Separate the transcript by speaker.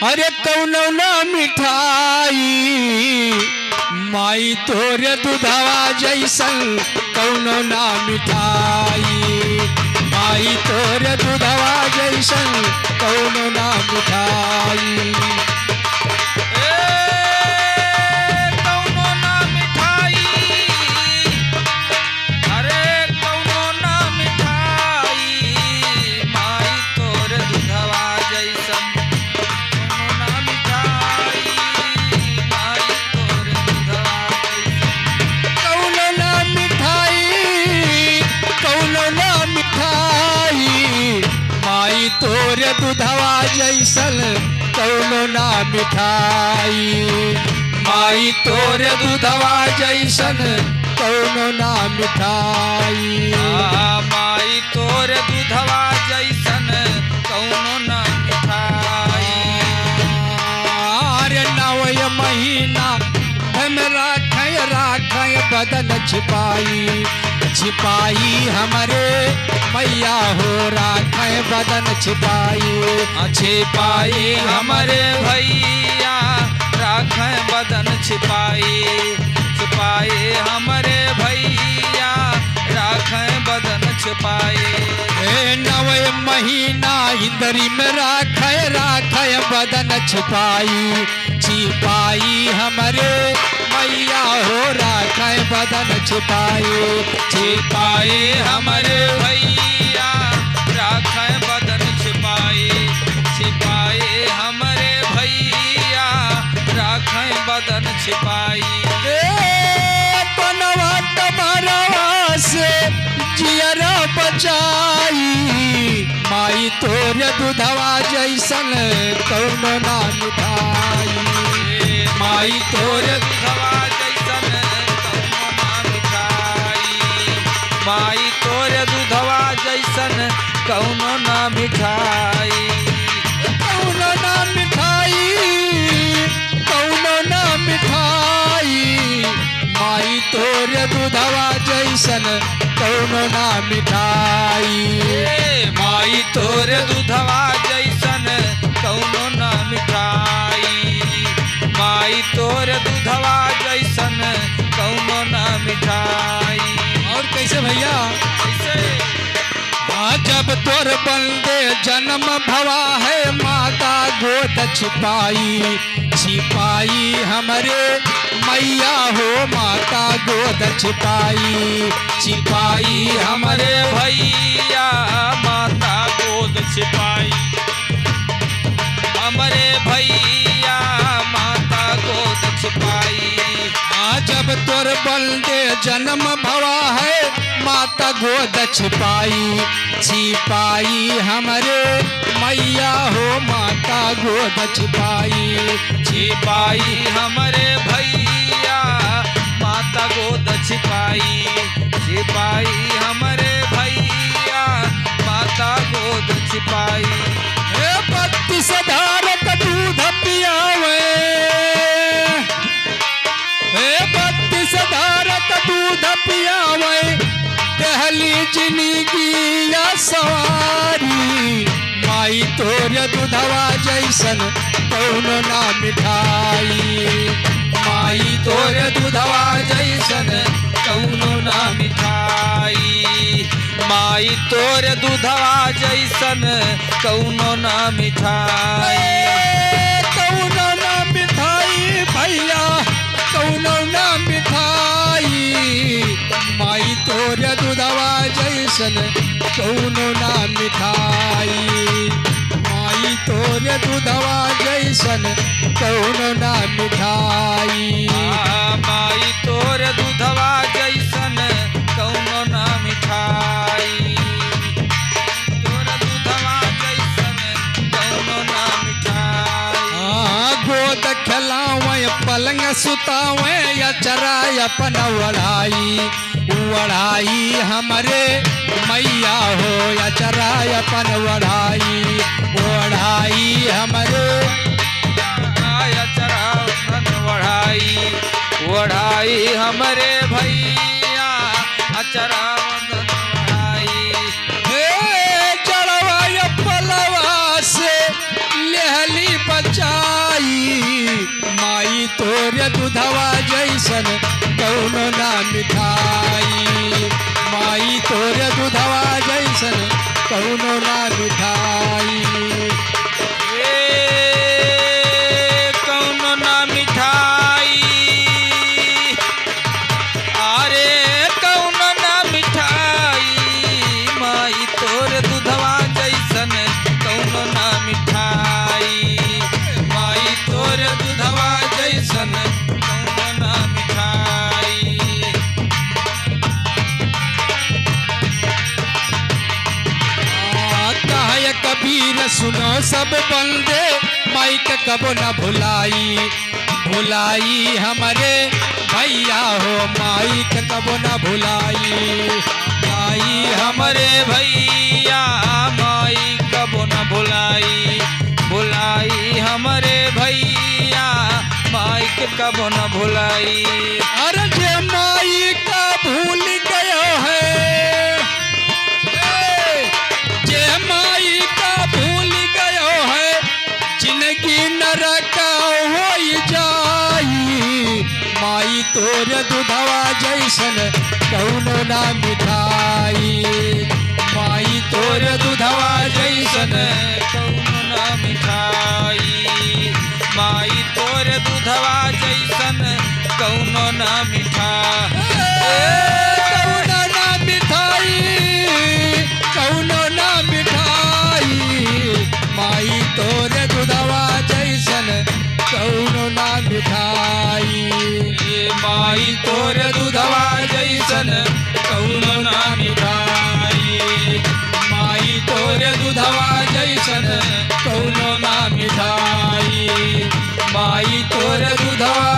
Speaker 1: अरे कौनो ना मिठाई माई तोरे दुधावा जैसन कौनो ना मिठाई माई तोरे दुधावा जैसन कौनो ना मिठाई तोरे दुधवा जैसन कौनो ना मिठाई माई तोरे दुधवा जैसन कौनो ना मिठाई
Speaker 2: माई तोरे दुधवा जैसन कौनो ना मिठाई
Speaker 1: अरे नवय महीना हम राखय बदन छिपाई छिपाई हमरे मैया हो राखे बदन छिपाई
Speaker 2: छिपाई हमरे भैया राखे बदन छिपाई छिपाई हमरे भैया राखे बदन छिपाई
Speaker 1: नवे महीना इंदरी में राखे बदन छिपाई छिपाई हमरे मैया हो राखे बदन छिपाई
Speaker 2: छिपाई हमरे भैया राखे बदन छिपाई छिपाई हमरे भैया राखे बदन छिपाई
Speaker 1: बनवा टमरवा से जियरा बचाई माई तोरे दुधवा जैसन कौनो ना मिठाई
Speaker 2: माई तोरे दुधवा जैसन कौनो ना मिठाई माई तोरे दुधवा जैसन कौनो ना मिठाई
Speaker 1: कौनो ना मिठाई कौनो ना मिठाई माई तोरे दुधवा जैसन कौनो ना मिठाई
Speaker 2: माई तोरे दुधवा जैसन कौनो ना मिठाई माई तोरे दुधवा जैसन कौनो ना मिठाई
Speaker 1: और कैसे भैया जब तोर बंदे जन्म भवा है माता गोद छिपाई छिपाई हमरे मैया हो माता गोद छिपाई
Speaker 2: छिपाई हमरे भैया माता गोद छिपाई हमरे भैया माता गोद छिपाई
Speaker 1: जब तोर बंदे जन्म भवा है माता गोद छिपाई छिपाई हमरे मैया हो माता गोद छिपाई
Speaker 2: छिपाई हमरे भैया माता गोद छिपाई छिपाई हमरे भैया माता गोद छिपाई
Speaker 1: 32 धारक दूध पियावे 32 धारक दूध पियावे दहली जिंदगी या सवारी माई तोरे दुधवा जैसन कौनो ना मिठाई
Speaker 2: माई तोरे दुधवा जैसन कौनो ना मिठाई माई तोरे दुधवा जैसन कौनो ना मिठाई
Speaker 1: कौनो ना मिठाई भैया कौनो ना मिठाई माई तोरे दुधवा जैसन कौनो ना मिठाई माई तोरे दुधवा जैसन कौनो ना मिठाई
Speaker 2: माई तोरे दुधवा जैसन कौनो ना मिठाई तोरे दुधवा जैसन कौनो ना मिठाई
Speaker 1: गोद खिलावे पलंग सुतावे या चराय अपन वढ़ाई हमरे मैया हो या चराय अपन वढ़ाई हमरे
Speaker 2: वढ़ाई हमरे भैया अचरा वंदन वढ़ाई
Speaker 1: जड़वा पलवा से लेहली बचा दूधवा जैसन कौनो ना मिठाई। माई तोर दूधवा जैसन कौनो ना मिठाई।
Speaker 2: कौनो ना मिठाई, अरे कौनो ना मिठाई, माई तोर दूधवा जैसन कौनो ना मिठाई। माई तोर दूधवा जैसन कौनो ना मिठाई।
Speaker 1: कहे कबीर सुनो सब बंदे माई के कबो न भुलाई। भुलाई हमारे भैया हो माई के कबो न भुलाई।
Speaker 2: माई हमरे भैया माई कबो न भुलाई। भुलाई हमरे भैया माई के कबो न भुलाई।
Speaker 1: अरे जे माई का भूल गयो है, जे माई का भूल गयो है, जिंदगी नरक हो जाई। माई तोर दूधवा जैसन कौनो ना मिठाई। माई तोर दूधवा जैसन
Speaker 2: कौनो ना मिठाई। माई तोर दूधवा जैसन कौनो ना मिठाई।
Speaker 1: कौनो ना मिठाई, कौनो ना मिठाई। माई तोर दूधवा जैसन कौनो ना मिठाई।
Speaker 2: माई तोर दूधवा जैसन कौनो ना मिठाई।
Speaker 1: माई तोर दूधवा जैसन कौनो ना मिठाई। माई तोर दूधवा